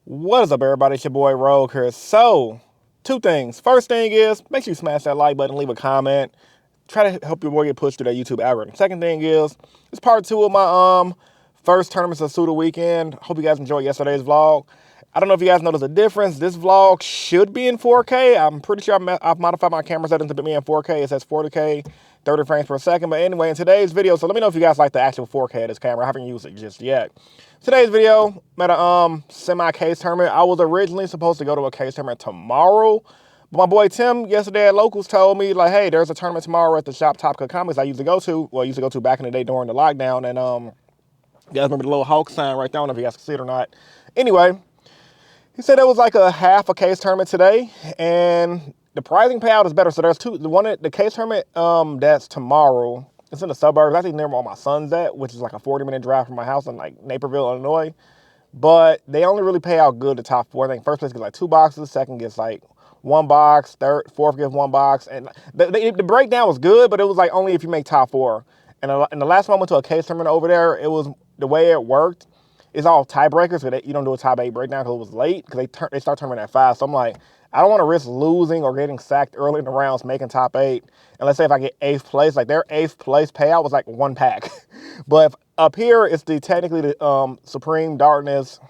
What is up, everybody? It's your boy Rogue here. So, two things. First thing is, make sure you smash that like button, leave a comment. Try to help your boy get pushed through that YouTube algorithm. Second thing is, it's part 2 of my first tournaments of Suda weekend. Hope you guys enjoyed yesterday's vlog. I don't know if you guys noticed a difference. This vlog should be in 4K. I'm pretty sure I've modified my camera settings to be in 4K. It says 40K, 30 frames per second. But anyway, in today's video, so let me know if you guys like the actual 4K of this camera. I haven't used it just yet. Today's video, I'm at a semi-case tournament. I was originally supposed to go to a case tournament tomorrow. But my boy Tim yesterday at Locals told me, like, hey, there's a tournament tomorrow at the shop Top Cut Comics I used to go to. Well, I used to go to back in the day during the lockdown. And you guys remember the little Hulk sign right there? I don't know if you guys can see it or not. Anyway, he said it was like a half a case tournament today, and the pricing payout is better. So there's two. The case tournament that's tomorrow. It's in the suburbs. Actually near where my son's at, which is like a 40-minute drive from my house in like Naperville, Illinois. But they only really pay out good the top four. I think first place gets like 2 boxes, second gets like 1 box, fourth gets 1 box, and the breakdown was good, but it was like only if you make top 4. And in the last time I went to a case tournament over there, it was the way it worked. It's all tiebreakers, so you don't do a top 8 breakdown because it was late, because they start tournament at 5. So I'm like, I don't want to risk losing or getting sacked early in the rounds making top 8. And let's say if I get 8th place, like their 8th place payout was like 1 pack. But up here, it's technically the Supreme Darkness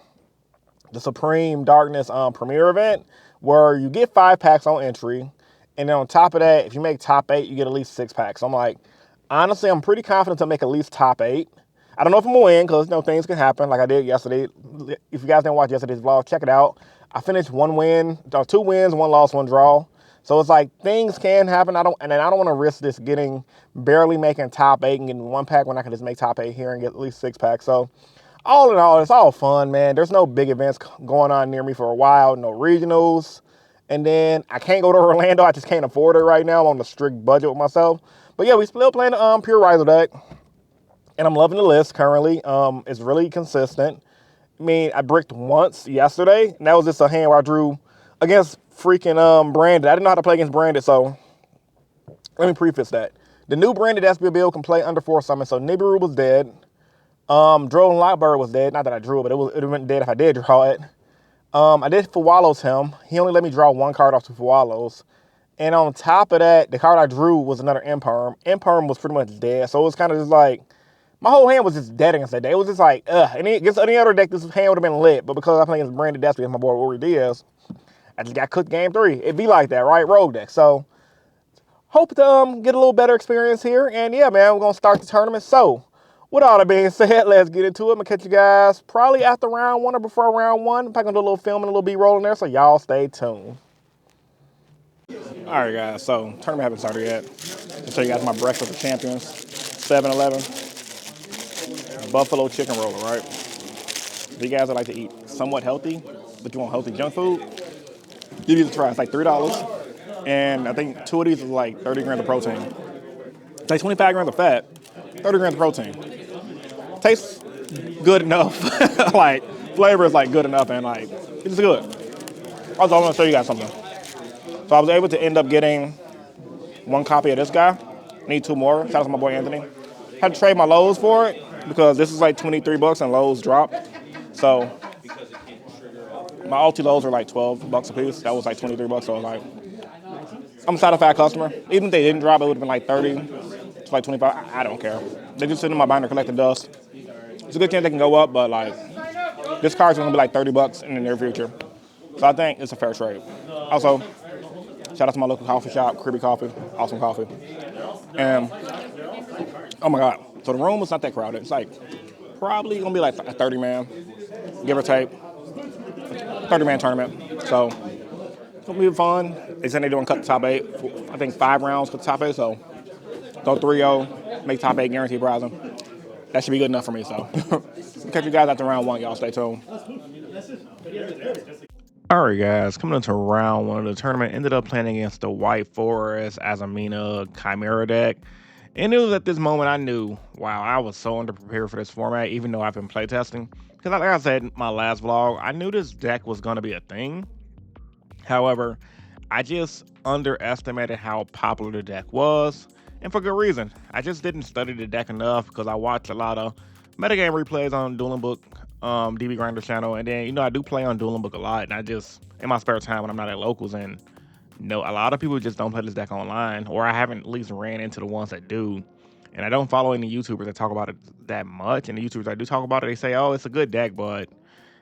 Premier event, where you get 5 packs on entry. And then on top of that, if you make top 8, you get at least 6 packs. So I'm like, honestly, I'm pretty confident to make at least top 8. I don't know if I'm going to win because, things can happen like I did yesterday. If you guys didn't watch yesterday's vlog, check it out. I finished 2 wins, 1 loss, 1 draw. So it's like things can happen. I don't want to risk this barely making top 8 and getting 1 pack when I can just make top 8 here and get at least 6 packs. So all in all, it's all fun, man. There's no big events going on near me for a while, no regionals. And then I can't go to Orlando. I just can't afford it right now. I'm on a strict budget with myself. But yeah, we still playing the Pure Riser deck. And I'm loving the list currently. It's really consistent. I mean, I bricked once yesterday, and that was just a hand where I drew against freaking Branded. I didn't know how to play against Branded, so let me preface that. The new Branded SB build can play under 4 summons, so Nibiru was dead. Droll and Lockbird was dead. Not that I drew it, but it would have been dead if I did draw it. I did Fawallo's him. He only let me draw 1 card off to Fawallo's. And on top of that, the card I drew was another Imperm. Imperm was pretty much dead, so it was kind of just like, my whole hand was just dead against that day. It was just like, and against any other deck, this hand would have been lit. But because I play against Branded Destiny against my boy Uri Diaz, I just got cooked game 3. It'd be like that, right? Rogue deck. So, hope to get a little better experience here. And yeah, man, we're going to start the tournament. So, with all that being said, let's get into it. I'm going to catch you guys probably after round 1 or before round 1. I'm probably going to do a little film and a little B-roll in there, so y'all stay tuned. All right, guys. So, tournament haven't started yet. I'll show you guys my breakfast of champions. 7-Eleven. Buffalo chicken roller, right? If you guys would like to eat somewhat healthy, but you want healthy junk food, give these a try. It's like $3. And I think 2 of these is like 30 grams of protein. It's like 25 grams of fat, 30 grams of protein. Tastes good enough. Like, flavor is like good enough, and like, it's good. Also, I want to show you guys something. So I was able to end up getting 1 copy of this guy. Need 2 more. Shout out to my boy Anthony. Had to trade my Lowe's for it, because this is like $23 and Lowe's dropped. So my Alti Lowe's are like $12 a piece. That was like $23. So I was like, I'm a satisfied customer. Even if they didn't drop, it would have been like 30 to like 25. I don't care. They just sit in my binder collecting dust. It's a good chance they can go up, but like, this card's gonna be like $30 in the near future. So I think it's a fair trade. Also, shout out to my local coffee shop, Cribby Coffee, awesome coffee. And oh my God. So the room is not that crowded. It's like probably going to be like a 30-man, give or take, 30-man tournament. So it's going to be fun. They said they're doing cut the top 8. I think 5 rounds cut the top 8. So go 3-0, make top 8 guaranteed prizing. That should be good enough for me. So catch you guys after round 1. Y'all stay tuned. All right, guys. Coming into round 1 of the tournament, ended up playing against the White Forest Azamina Chimera deck. And it was at this moment I knew, wow, I was so underprepared for this format, even though I've been playtesting. Because like I said in my last vlog, I knew this deck was going to be a thing. However, I just underestimated how popular the deck was. And for good reason. I just didn't study the deck enough, because I watched a lot of metagame replays on Dueling Book DB Grinder channel, and then I do play on Dueling Book a lot, and I just in my spare time when I'm not at locals, and no, a lot of people just don't play this deck online, or I haven't at least ran into the ones that do. And I don't follow any YouTubers that talk about it that much. And the YouTubers that do talk about it, they say, "Oh, it's a good deck, but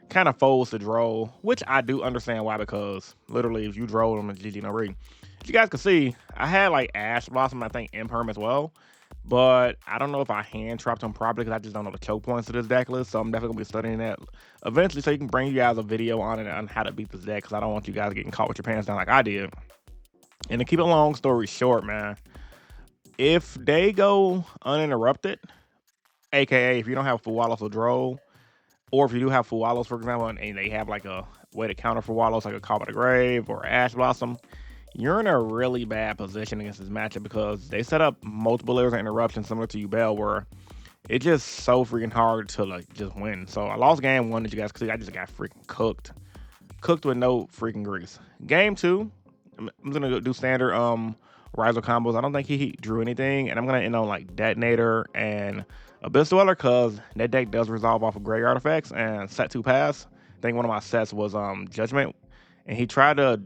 kind of folds to draw," which I do understand why, because literally if you draw them, it's GG no re. As you guys can see, I had like Ash Blossom, I think Imperm as well. But I don't know if I hand trapped them properly because I just don't know the choke points to this deck list. So I'm definitely gonna be studying that eventually, so you can bring you guys a video on it on how to beat this deck, because I don't want you guys getting caught with your pants down like I did. And to keep a long story short, man, if they go uninterrupted, aka if you don't have full wallows or draw, or if you do have full wallows, for example, and they have like a way to counter full wallows, like a Call by the Grave or Ash Blossom, you're in a really bad position against this matchup, because they set up multiple layers of interruption similar to Yugioh, where it's just so freaking hard to like just win. So I lost game one, as you guys can see. I just got freaking cooked with no freaking grease. Game two, I'm gonna go do standard Riser combos. I don't think he drew anything, and I'm gonna end on like Detonator and Abyss Dweller, because that deck does resolve off of graveyard effects and set 2 pass. I think one of my sets was Judgment, and he tried to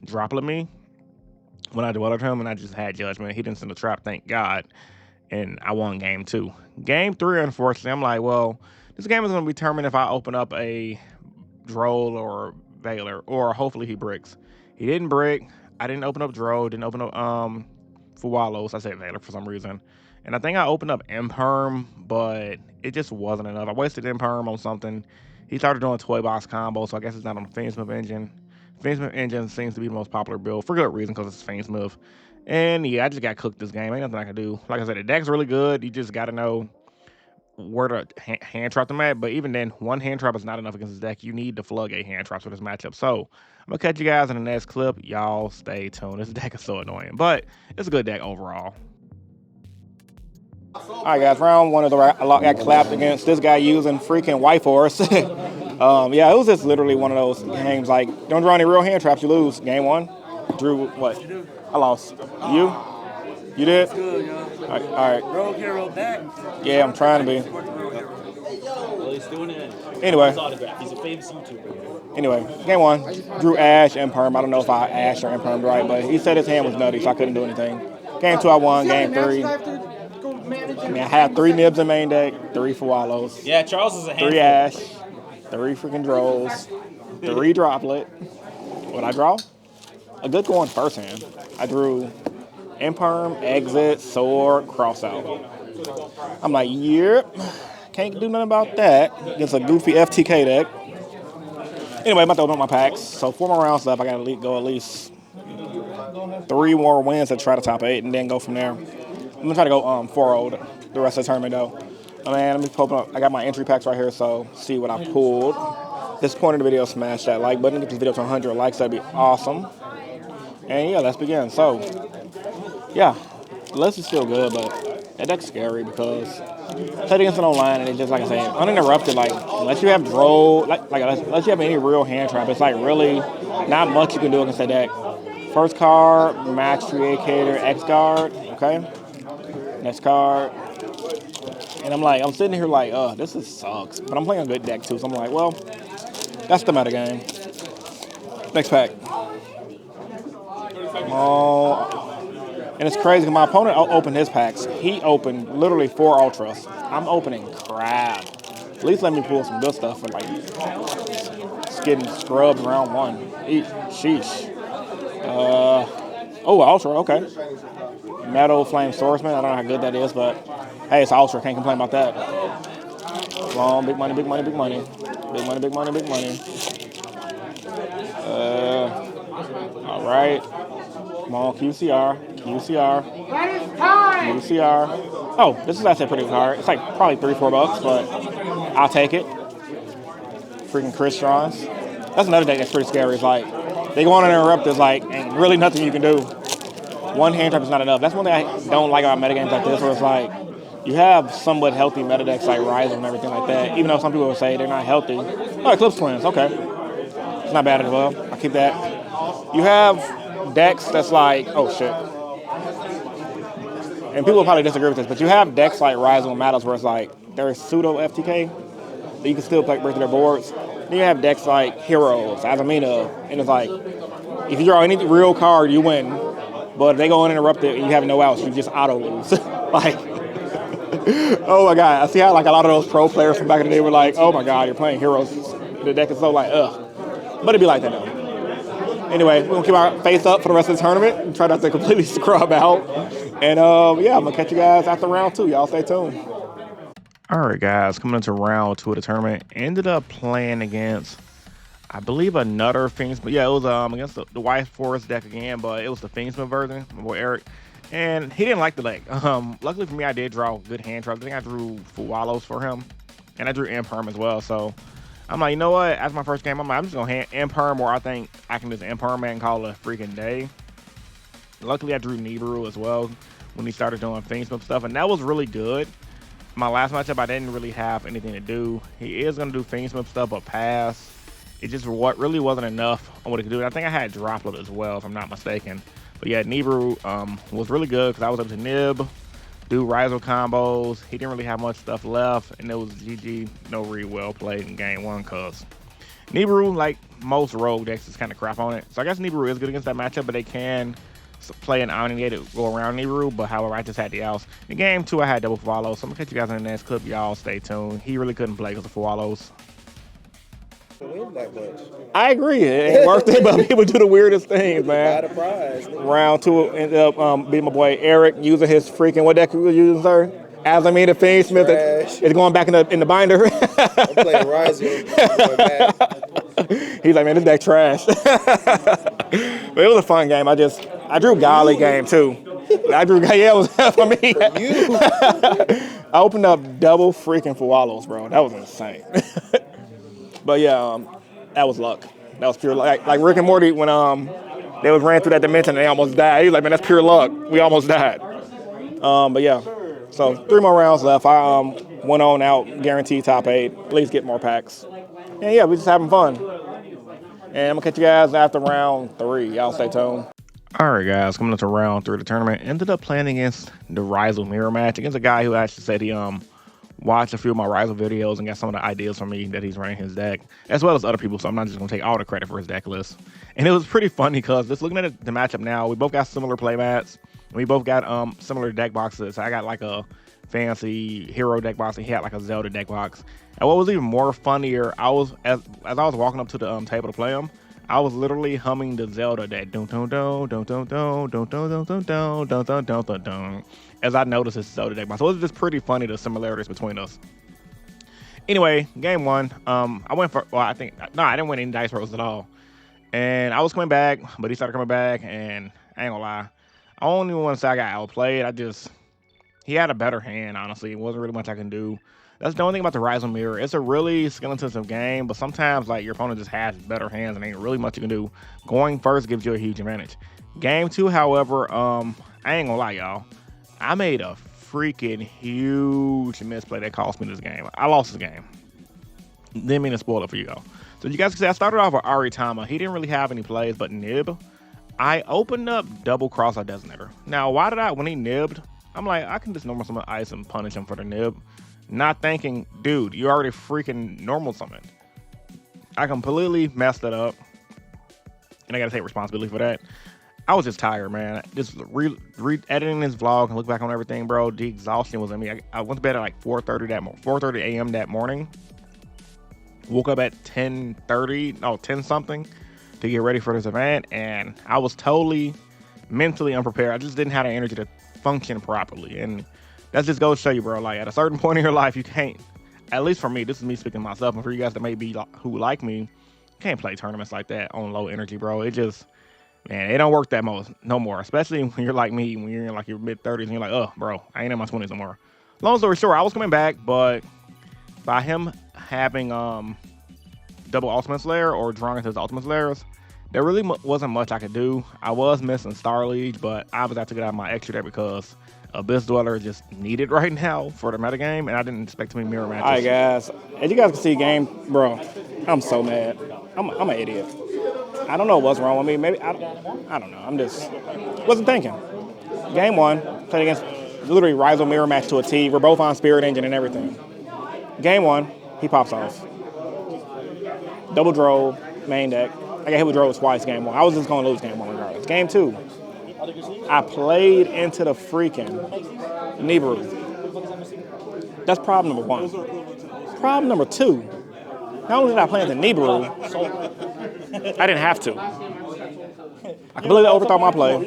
droplet me when I dwellered him, and I just had Judgment. He didn't send a trap, thank God, and I won game two. Game three, unfortunately, I'm like, well, this game is gonna be determined if I open up a Droll or Valor, or hopefully he bricks. He didn't brick. I didn't open up Droll, didn't open up for Wallows. I said Valor for some reason. And I think I opened up Imperm, but it just wasn't enough. I wasted Imperm on something. He started doing Toy Box combo, so I guess it's not on the Fiendsmith engine. Fiendsmith engine seems to be the most popular build, for good reason, because it's Fiendsmith. And yeah, I just got cooked this game. Ain't nothing I can do. Like I said, the deck's really good. You just got to know where to hand trap them at. But even then, one hand trap is not enough against this deck. You need to floodgate hand traps for this matchup. So I'm going to catch you guys in the next clip. Y'all stay tuned. This deck is so annoying, but it's a good deck overall. All right, guys, round one of the lot got clapped against this guy using freaking White Force. Yeah, it was just literally one of those games, like, don't draw any real hand traps, you lose. Game one, drew what? I lost. You? You did? Good, yo. All right. Rogue hero back. Yeah, I'm trying to be. Well, he's doing it. Anyway. He's a famous YouTuber. Anyway, game one, drew Ash and Perm. I don't know if I Ash or Imperm right, but he said his hand was nutty, so I couldn't do anything. Game two, I won. Game three, I mean, I had 3 nibs in main deck, 3 for Wallows. Yeah, Charles is a handful. 3 Ash, 3 freaking Drolls, 3 Droplet. What I draw? A good going first hand. I drew Imperm, Exit, Sword, Crossout. I'm like, yep, can't do nothing about that. It's a goofy FTK deck. Anyway, I'm about to open up my packs. So 4 more rounds left. I gotta go at least 3 more wins to try to top 8, and then go from there. I'm gonna try to go 4-0 the rest of the tournament though. Man, let me open up. I got my entry packs right here, so see what I pulled. At this point in the video, smash that like button. Get this video to 100 likes. That'd be awesome. And yeah, let's begin. So yeah, the list is still good, but that deck's scary because played against it online, and it's just like I said, uninterrupted. Like unless you have Droll, unless you have any real hand trap, it's like really not much you can do against that deck. First card, Max Creator, X guard. Okay. Next card. And I'm sitting here like, this sucks. But I'm playing a good deck too, so I'm like, well, that's the meta game. Next pack. Oh. And it's crazy because my opponent opened his packs. He opened literally 4 Ultras. I'm opening crap. At least let me pull some good stuff for like just getting scrubbed round 1. Sheesh. Oh, Ultra, okay. Metal Flame Swordsman. I don't know how good that is, but hey, it's Ultra. Can't complain about that. Come on, big money, big money, big money. Big money, big money, big money. All right. Come on, QCR. Oh, this is actually a pretty good card. It's like probably $3-4, but I'll take it. Freaking Crystons. That's another deck that's pretty scary. It's like they go on and interrupt. There's like ain't really nothing you can do. One hand trap is not enough. That's one thing I don't like about metagames like this, where it's like you have somewhat healthy meta decks like Rise and everything like that, even though some people will say they're not healthy. Oh, Eclipse Twins, okay. It's not bad as well. I keep that. You have decks that's like, oh shit. And people will probably disagree with this, but you have decks like Rise and Matters where it's like they're pseudo FTK. that you can still play break through their boards. Then you have decks like Heroes, Azamina, and it's like, if you draw any real card, you win. But if they go uninterrupted and you have no outs, you just auto lose. Like, oh my god, I see how like a lot of those pro players from back in the day were like, oh my god, you're playing Heroes. The deck is so like, ugh. But it'd be like that though. Anyway, we're gonna keep our face up for the rest of the tournament and try not to completely scrub out. And yeah, I'm gonna catch you guys after round 2. Y'all stay tuned. All right, guys, coming into round 2 of the tournament, ended up playing against, I believe, another Phoenix, but yeah, it was against the White Forest deck again, but it was the Phoenixman version, my boy Eric, and he didn't like the deck. Luckily for me, I did draw good hand draws. I think I drew Fuwalos for him, and I drew Imperm as well. So I'm like, you know what? After my first game, I'm just gonna Imperm, or I think I can just Imperm and call it a freaking day. Luckily, I drew Nibiru as well when he started doing Phoenixman stuff, and that was really good. My last matchup, I didn't really have anything to do. He is gonna do Phoenixman stuff, but pass. It just really wasn't enough on what he could do. And I think I had Droplet as well, if I'm not mistaken. But yeah, Nibiru was really good because I was able to nib, do Rizo combos. He didn't really have much stuff left, and it was GG, no real well played in game 1 because Nibiru, like most rogue decks, is kind of crap on it. So I guess Nibiru is good against that matchup, but they can play an Omni to go around Nibiru. But however, I just had the outs. In game 2, I had double Fuwalos. So I'm gonna catch you guys in the next clip. Y'all stay tuned. He really couldn't play because of Fuwalos. Win that much. I agree. It ain't worth it, but people do the weirdest things, man. Got a prize. Round 2 ended up beating my boy Eric using his freaking, what deck you were using, sir? Azamina Fiend Smith. It's going back in the binder. I'm playing Ryzen. He's like, man, this deck trash. But it was a fun game. I drew Golly game too. It was for me. I opened up double freaking Fuwalos, bro. That was insane. But yeah, that was luck. That was pure luck. Like Rick and Morty when they ran through that dimension and they almost died. He was like, man, that's pure luck. We almost died. But yeah, so 3 more rounds left. I went on out, guaranteed top 8. At least get more packs. And yeah, we just having fun. And I'm gonna catch you guys after round 3. Y'all stay tuned. All right, guys, coming into round 3 of the tournament. Ended up playing against the Rizo mirror match against a guy who actually said he watched a few of my Rizo videos and got some of the ideas from me that he's running his deck, as well as other people, so I'm not just going to take all the credit for his deck list. And it was pretty funny because just looking at the matchup now, we both got similar playmats, and we both got similar deck boxes. I got like a fancy hero deck box, and he had like a Zelda deck box. And what was even more funnier, I was as I was walking up to the table to play him, I was literally humming the Zelda that dun dun dun dun dun dun dun dun dun dun dun dun dun dun dun dun, as I noticed his Zelda deck box. So it was just pretty funny, the similarities between us. Anyway, game 1, I went for, I didn't win any dice rolls at all. And I was coming back, but he started coming back, and I ain't gonna lie, I don't even want to say I got outplayed. He had a better hand, honestly. It wasn't really much I can do. That's the only thing about the Rise of Mirror. It's a really skill-intensive game, but sometimes like your opponent just has better hands and ain't really much you can do. Going first gives you a huge advantage. Game 2, however, I ain't gonna lie, y'all. I made a freaking huge misplay that cost me this game. I lost this game. Didn't mean to spoil it for you, though. So you guys can see I started off with Aritama. He didn't really have any plays, but Nib. I opened up double Cross-Eye Designator. Now, when he nibbed, I'm like, I can just normal summon Ice and punish him for the nib. Not thinking, dude, you already freaking normal summoned. I completely messed it up, and I gotta take responsibility for that. I was just tired, man. Just editing this vlog and look back on everything, bro. The exhaustion was in me. I went to bed at like 4:30 a.m. that morning. Woke up at 10 something to get ready for this event, and I was totally mentally unprepared. I just didn't have the energy to function properly, and that just goes to show you, bro, like at a certain point in your life, you can't, at least for me, this is me speaking to myself, and for you guys that may be who like me, you can't play tournaments like that on low energy, bro. It just, man, it don't work that no more, especially when you're like me, when you're in like your mid-30s and you're like, oh, bro, I ain't in my 20s no more. Long story short, I was coming back, but by him having double Ultimate Slayer or drawing into his Ultimate Slayers, there really wasn't much I could do. I was missing Star League, but obviously I took it out of my extra deck because Abyss Dweller is just needed right now for the metagame, and I didn't expect too many mirror matches. All right, guys. As you guys can see, game, bro, I'm so mad. I'm an idiot. I don't know what's wrong with me. Maybe, I don't know. I'm just, wasn't thinking. Game 1, played against literally Rival mirror match to a T. We're both on Spirit Engine and everything. Game 1, He pops off. Double draw, main deck. I got hit with draws twice game one. I was just going to lose game one regardless. Game two, I played into the freaking Nibiru. That's problem number one. Problem number two, not only did I play into Nibiru, I didn't have to. I completely overthought my play.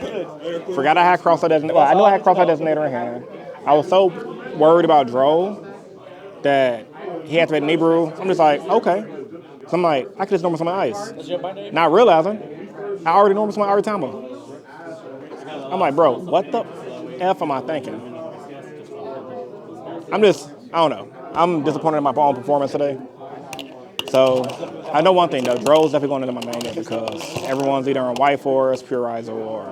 Forgot I had cross-out designator. Well, I knew I had cross-out designator in hand. I was so worried about Droll that he had to make Nibiru. I'm just like, okay. So I'm like, I could just normal summon Ice. Not realizing, I already normal summon Aritama. I'm like, bro, what the F am I thinking? I don't know. I'm disappointed in my own performance today. So I know one thing though, Droll's definitely going into my main deck because everyone's either on White Forest, Pure Riser, or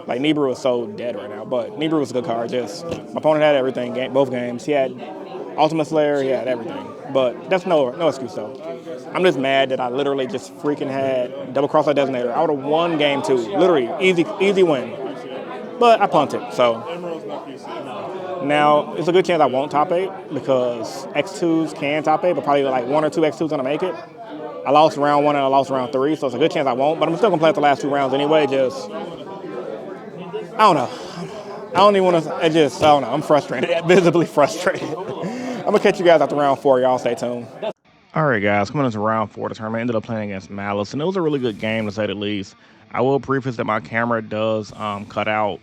like Nibiru is so dead right now. But Nibiru was a good card. Just my opponent had everything, both games. He had Ultimate Slayer, he had everything. But that's no excuse though. I'm just mad that I literally just freaking had double cross-out designator. I would have won game two, literally easy win. But I punted, so. Now, it's a good chance I won't top 8 because X2s can top 8, but probably like 1 or 2 X2s gonna make it. I lost round 1 and I lost round 3, so it's a good chance I won't, but I'm still gonna play out the last 2 rounds anyway. I don't know. I don't even want to, I don't know. I'm frustrated, visibly frustrated. I'm gonna catch you guys after round 4. Y'all stay tuned. All right, guys, coming into round 4 of the tournament, I ended up playing against Malice, and it was a really good game to say the least. I will preface that my camera does cut out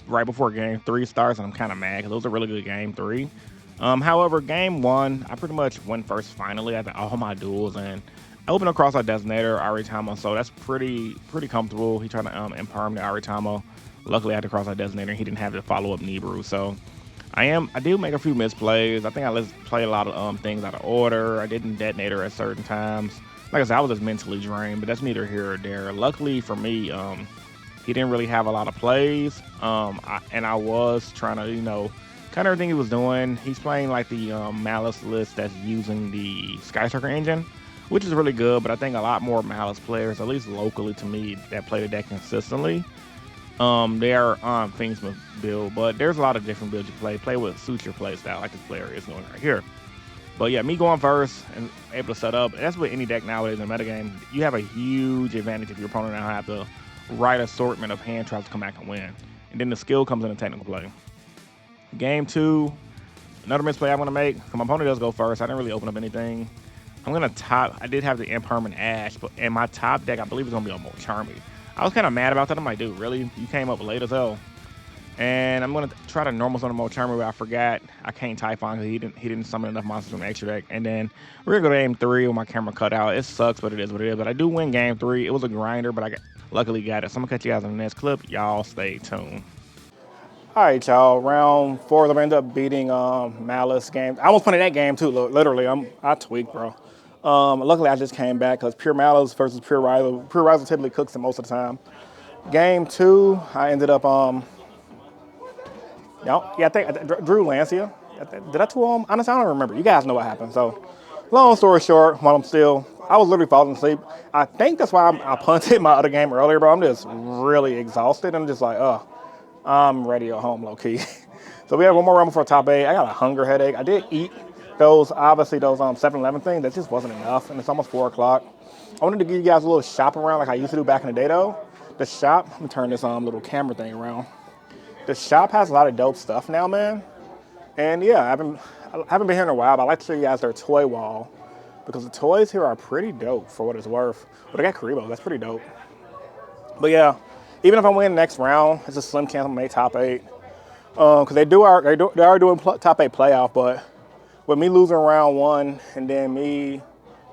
right before game 3 starts, and I'm kind of mad because it was a really good game 3. However, game 1, I pretty much went first finally after all my duels, and I opened across our designator, Aritama, so that's pretty comfortable. He tried to imperm the Aritama. Luckily, I had to cross our designator, and he didn't have to follow up Nibiru, so I do make a few misplays. I think I play a lot of things out of order. I didn't detonator at certain times. Like I said, I was just mentally drained, but that's neither here or there. Luckily for me, he didn't really have a lot of plays, and I was trying to, kind of everything he was doing. He's playing like the Malice list that's using the Skyscraper engine, which is really good, but I think a lot more Malice players, at least locally to me, that play the deck consistently, they are on Fiendsmith build, but there's a lot of different builds you play what suits your play style, like this player is doing right here. But yeah, me going first and able to set up, that's what any deck nowadays in the metagame, you have a huge advantage if your opponent now have the right assortment of hand traps to come back and win. And then the skill comes into technical play. Game 2, another misplay I'm going to make, because my opponent does go first. I didn't really open up anything. I'm going to top, I did have the Impermanent Ash, but in my top deck, I believe it's going to be on Charmy. I was kind of mad about that. I'm like, dude, really? You came up late as hell. And I'm going to try to normal summon Charmy, but I forgot I can't Typhon because he didn't summon enough monsters from the extra deck. And then we're going to go to game 3 with my camera cut out. It sucks, but it is what it is. But I do win game 3. It was a grinder, but I luckily got it. So I'm going to catch you guys in the next clip. Y'all stay tuned. All right, y'all. Round 4, I ended up beating Malice game. I almost played that game too. Literally, I tweaked, bro. Luckily, I just came back because Pure Malice versus Pure Riser. Pure Riser typically cooks it most of the time. Game 2, I ended up I think I drew Lancia. Did I 2 him? Honestly, I don't remember. You guys know what happened. So, long story short, I was literally falling asleep. I think that's why I punted my other game earlier, bro. I'm just really exhausted. I'm just like, I'm ready at home, low key. So we have one more round before top 8. I got a hunger headache. I did eat those 7-Eleven things. That just wasn't enough, and it's almost 4 o'clock. I wanted to give you guys a little shop around like I used to do back in the day, though. The shop, let me turn this little camera thing around. The shop has a lot of dope stuff now, man. And yeah, I haven't been here in a while, but I'd like to show you guys their toy wall because the toys here are pretty dope for what it's worth. But I got Karibo, that's pretty dope. But yeah, even if I win the next round, it's a slim chance I'm gonna make top 8. Because they are doing top 8 playoff, but with me losing round 1 and then me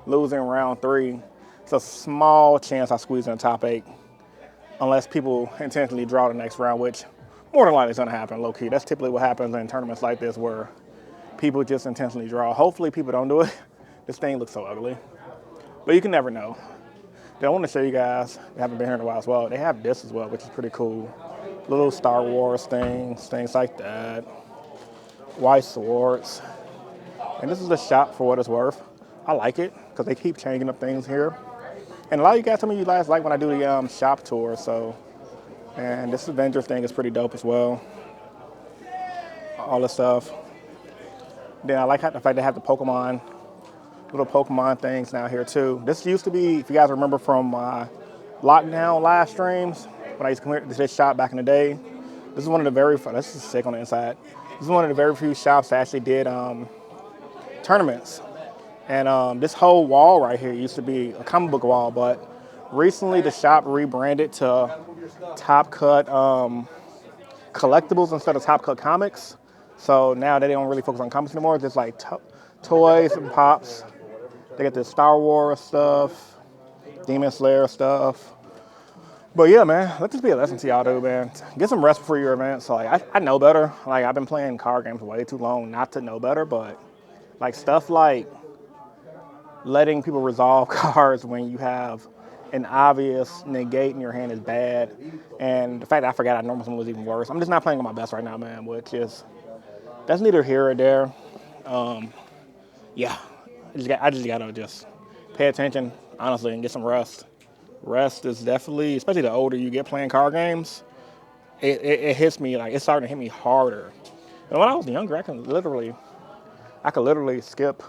losing round 3, it's a small chance I squeeze in the top 8 unless people intentionally draw the next round, which more than likely is going to happen, low-key. That's typically what happens in tournaments like this where people just intentionally draw. Hopefully people don't do it. This thing looks so ugly. But you can never know. Then I want to show you guys, they haven't been here in a while as well, they have this as well, which is pretty cool. Little Star Wars things like that. White swords. And this is the shop for what it's worth. I like it because they keep changing up things here. And a lot of you guys tell me you guys like when I do the shop tour, so. And this Avengers thing is pretty dope as well. All this stuff. Then I like the fact they have the little Pokemon things now here too. This used to be, if you guys remember from lockdown live streams, when I used to come here to this shop back in the day. This is one of the this is sick on the inside. This is one of the very few shops that actually did tournaments. And this whole wall right here used to be a comic book wall, but recently the shop rebranded to Top Cut collectibles instead of Top Cut comics. So now they don't really focus on comics anymore. It's like toys and pops. They get the Star Wars stuff, Demon Slayer stuff. But yeah, man, let this be a lesson to y'all, dude, man. Get some rest before your event. So like, I know better. Like I've been playing card games way too long not to know better, but like stuff like letting people resolve cards when you have an obvious negate in your hand is bad. And the fact that I forgot I normal summon was even worse. I'm just not playing on my best right now, man, which is, that's neither here or there. Yeah, I just gotta just pay attention, honestly, and get some rest. Rest is definitely, especially the older you get playing card games, it hits me, like, it's starting to hit me harder. And when I was younger, I could literally skip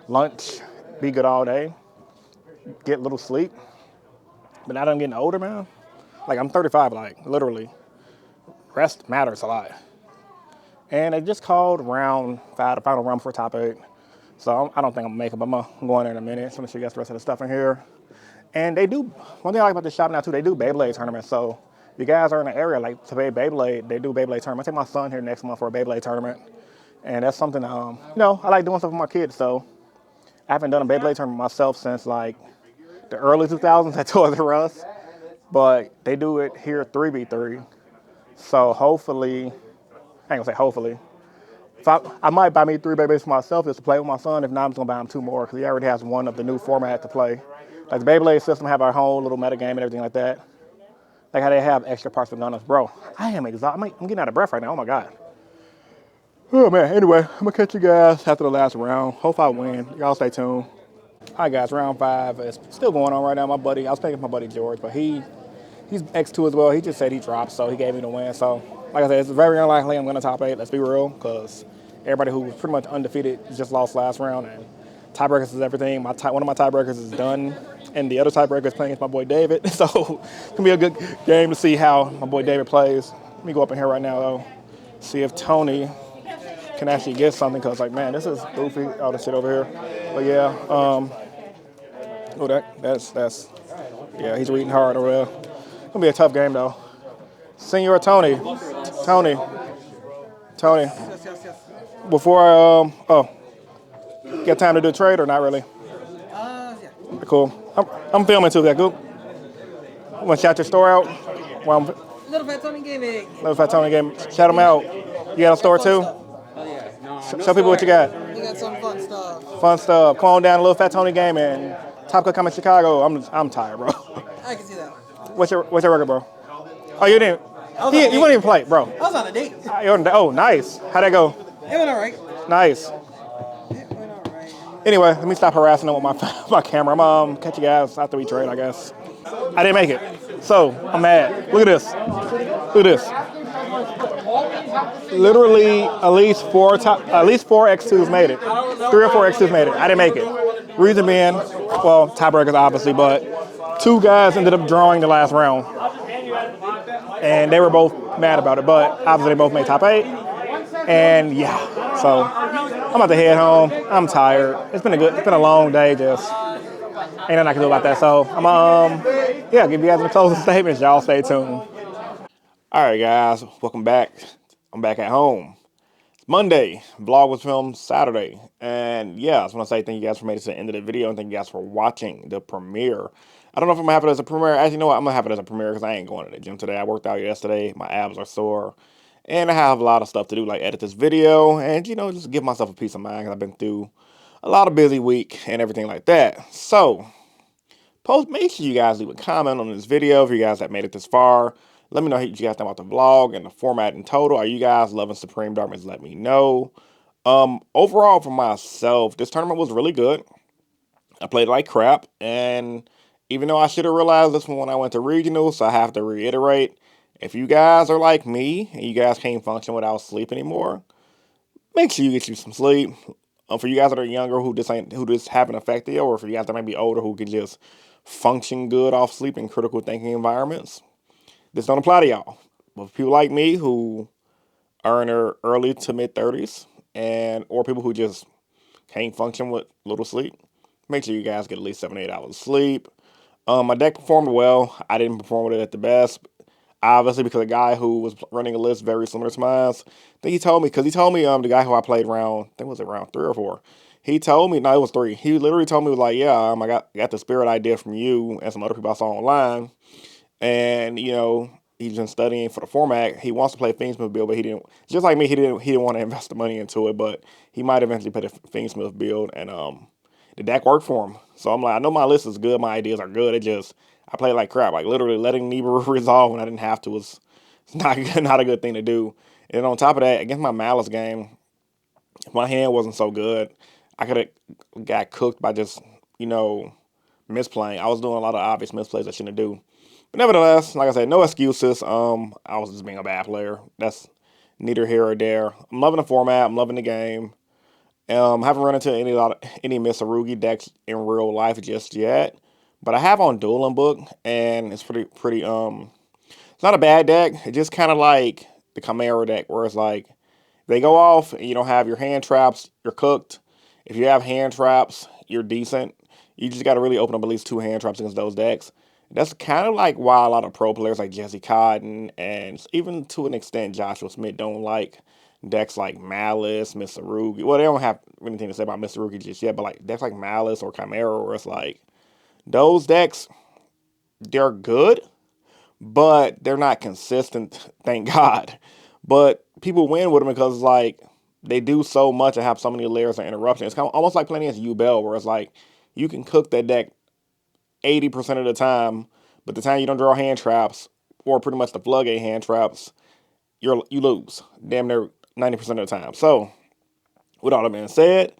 lunch, be good all day, get little sleep. But now that I'm getting older, man, like I'm 35, like literally, rest matters a lot. And they just called round 5, the final round for top 8. So I don't think I'm gonna make it, but I'm gonna go in there in a minute. So I'm gonna show you guys the rest of the stuff in here. And they do, one thing I like about this shop now too, they do Beyblade tournaments. So if you guys are in the area, like to play Beyblade, they do Beyblade tournaments. I take my son here next month for a Beyblade tournament. And that's something, I like doing stuff with my kids. So I haven't done a Beyblade tournament myself since like the early 2000s at Toys R Us. But they do it here 3v3. So hopefully, I ain't gonna say hopefully, I might buy me 3 Beyblades for myself just to play with my son. If not, I'm just gonna buy him 2 more because he already has one of the new format to play. Like the Beyblade system have our whole little meta game and everything like that. Like how they have extra parts for gunners. Bro, I am exhausted. I'm getting out of breath right now. Oh my God. Oh man, anyway, I'm gonna catch you guys after the last round. Hope I win. Y'all stay tuned. All right guys, round 5 is still going on right now. I was playing with my buddy George, but he's X2 as well. He just said he dropped, so he gave me the win. So like I said, it's very unlikely I'm gonna top 8. Let's be real, because everybody who was pretty much undefeated just lost last round, and tiebreakers is everything. One of my tiebreakers is done, and the other tiebreaker is playing against my boy David. So it's gonna be a good game to see how my boy David plays. Let me go up in here right now though, see if Tony can actually get something, because like, man, this is goofy, all this shit over here. But yeah, that's yeah, he's reading hard over there. It's gonna be a tough game though. Senor Tony. Before get time to do a trade or not really? Yeah. Cool. I'm filming too. That cool. Want to shout your store out? Little Fat Tony Gaming. Little Fat Tony Gaming. Shout them out. You got a store too? Oh yeah. No, Show people what you got. we got some fun stuff. Fun stuff. Come on down to Little Fat Tony Gaming. Top Cut coming Chicago. I'm tired, bro. I can see that. What's your record, bro? Oh, you didn't. You wouldn't even play, bro. I was on a date. Oh, nice. How'd that go? It went alright. Nice. It went alright. Anyway, let me stop harassing them with my camera. I'm catch you guys after we trade, I guess. I didn't make it, so I'm mad. Look at this. Look at this. Literally, at least four X2s made it. 3 or 4 X2s made it. I didn't make it. Reason being, well, tiebreakers obviously, but 2 guys ended up drawing the last round, and they were both mad about it. But obviously, they both made top 8. And yeah, so I'm about to head home. I'm tired. It's been a long day. Just ain't nothing I can do about that. So I'm give you guys the closing statements. Y'all stay tuned. All right, guys, welcome back. I'm back at home. It's Monday. Vlog was filmed Saturday, and yeah, I just want to say thank you guys for making it to the end of the video, and thank you guys for watching the premiere. I don't know if I'm gonna have it as a premiere. Actually, you know what? I'm gonna have it as a premiere because I ain't going to the gym today. I worked out yesterday. My abs are sore. And I have a lot of stuff to do, like edit this video and, just give myself a peace of mind because I've been through a lot of busy week and everything like that. So, make sure you guys leave a comment on this video if you guys have made it this far. Let me know what you guys think about the vlog and the format in total. Are you guys loving Supreme Darkness? Let me know. Overall, for myself, this tournament was really good. I played like crap, and even though I should have realized this one when I went to regionals, so I have to reiterate. If you guys are like me and you guys can't function without sleep anymore, make sure you get you some sleep. For you guys that are younger who this haven't affected you, or for you guys that might be older who can just function good off sleep in critical thinking environments, this don't apply to y'all. But for people like me who are in their early to mid 30s, and or people who just can't function with little sleep, make sure you guys get at least 7 to 8 hours of sleep. My deck performed well. I didn't perform with it at the best, obviously because a guy who was running a list very similar to mine. I think he told me the guy who I played round, I think it was around 3 or 4. He told me no, it was 3. He literally told me was like, yeah, I got the spirit idea from you and some other people I saw online, and he's been studying for the format. He wants to play Fiendsmith build, but he didn't. Just like me, he didn't want to invest the money into it, but he might eventually play the Fiendsmith build, and the deck worked for him. So I'm like, I know my list is good, my ideas are good. It just I played like crap. Like literally letting Niebuhr resolve when I didn't have to was not a good thing to do. And on top of that, against my Malice game, my hand wasn't so good. I could have got cooked by just misplaying. I was doing a lot of obvious misplays I shouldn't do. But nevertheless, like I said, no excuses. I was just being a bad player. That's neither here or there. I'm loving the format. I'm loving the game. Haven't run into any Miss Arugi decks in real life just yet, but I have on Dueling Book, and it's pretty. It's not a bad deck. It's just kind of like the Chimera deck, where it's like they go off, and you don't have your hand traps, you're cooked. If you have hand traps, you're decent. You just got to really open up at least 2 hand traps against those decks. That's kind of like why a lot of pro players like Jesse Cotton and even to an extent Joshua Smith don't like decks like Malice, Mr. Rugi. Well, they don't have anything to say about Mr. Rugi just yet, but like decks like Malice or Chimera, where it's like those decks, they're good, but they're not consistent, thank God. But people win with them because it's like they do so much and have so many layers of interruption. It's kind of almost like playing against Yubel, where it's like you can cook that deck 80% of the time, but the time you don't draw hand traps, or pretty much the floodgate hand traps, you lose damn near 90% of the time. So, with all that being said,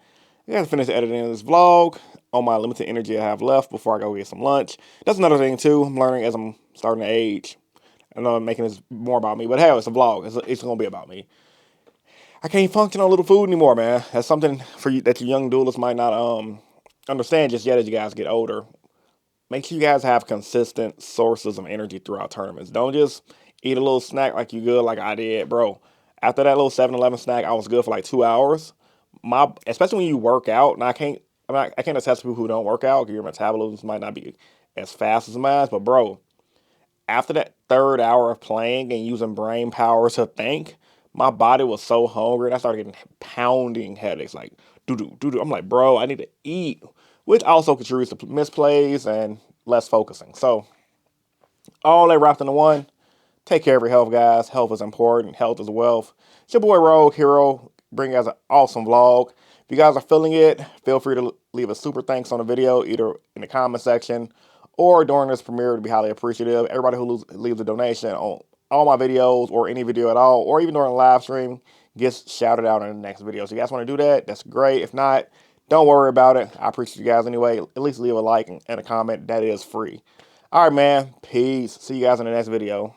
I gotta finish editing this vlog on my limited energy I have left before I go get some lunch. That's another thing too. I'm learning as I'm starting to age. I know I'm making this more about me, but hell, it's a vlog. It's gonna be about me. I can't function on little food anymore, man. That's something for you that your young duelists might not understand just yet as you guys get older. Make sure you guys have consistent sources of energy throughout tournaments. Don't just eat a little snack like you good like I did, bro. After that little 7-Eleven snack, I was good for like 2 hours. Especially when you work out, and I can't attest to people who don't work out because your metabolism might not be as fast as mine. But bro, after that third hour of playing and using brain power to think, my body was so hungry and I started getting pounding headaches, like doo doo doo doo. I'm like, bro, I need to eat, which also contributes to misplays and less focusing. So all that wrapped into one. Take care of your health, guys. Health is important. Health is wealth. It's your boy Rogue Hero, bringing you guys an awesome vlog. If you guys are feeling it, feel free to leave a super thanks on the video, either in the comment section or during this premiere, to be highly appreciative. Everybody who leaves a donation on all my videos or any video at all, or even during a live stream, gets shouted out in the next video. So if you guys want to do that, that's great. If not, don't worry about it. I appreciate you guys anyway. At least leave a like and a comment. That is free. All right, man. Peace. See you guys in the next video.